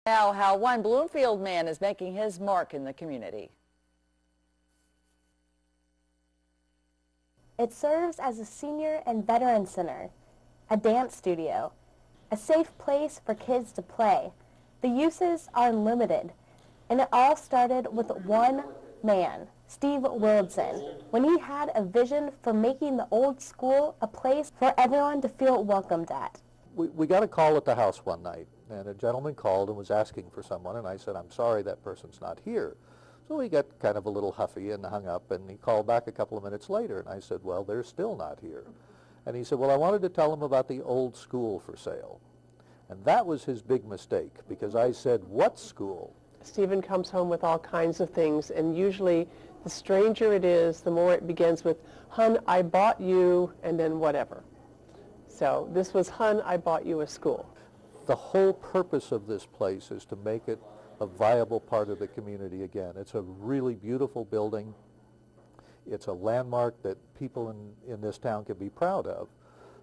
Now, how one Bloomfield man is making his mark in the community. It serves as a senior and veteran center, a dance studio, a safe place for kids to play. The uses are unlimited, and it all started with one man, Steve Willardson, when he had a vision for making the old school a place for everyone to feel welcomed at. We got a call at the house one night, and a gentleman called and was asking for someone, and I said, I'm sorry, that person's not here. So he got kind of a little huffy and hung up, and he called back a couple of minutes later, and I said, well, they're still not here. And he said, well, I wanted to tell him about the old school for sale. And that was his big mistake, because I said, what school? Stephen comes home with all kinds of things, and usually the stranger it is, the more it begins with, "Hun, I bought you," and then whatever. So this was, "Hun, I bought you a school." The whole purpose of this place is to make it a viable part of the community again. It's a really beautiful building. It's a landmark that people in this town can be proud of.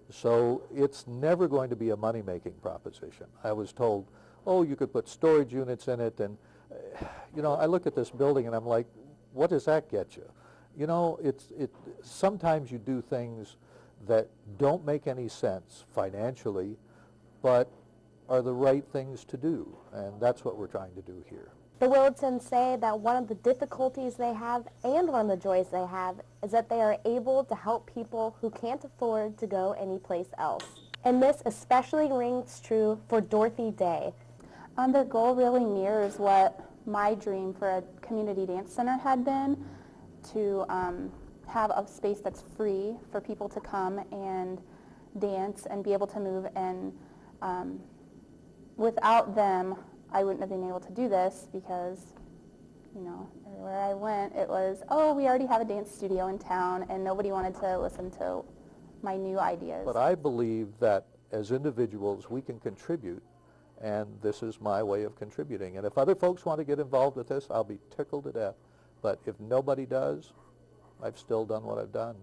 So it's never going to be a money-making proposition. I was told, oh, you could put storage units in it, and you know, I look at this building and I'm like, what does that get you? You know, sometimes you do things that don't make any sense financially, but are the right things to do, and that's what we're trying to do here. The Willardsons say that one of the difficulties they have and one of the joys they have is that they are able to help people who can't afford to go anyplace else. And this especially rings true for Dorothy Day. Their goal really mirrors what my dream for a community dance center had been, to have a space that's free for people to come and dance and be able to move, and without them I wouldn't have been able to do this, because, you know, everywhere I went it was, oh, we already have a dance studio in town, and nobody wanted to listen to my new ideas. But I believe that as individuals we can contribute, and this is my way of contributing. And if other folks want to get involved with this, I'll be tickled to death. But if nobody does, I've still done what I've done.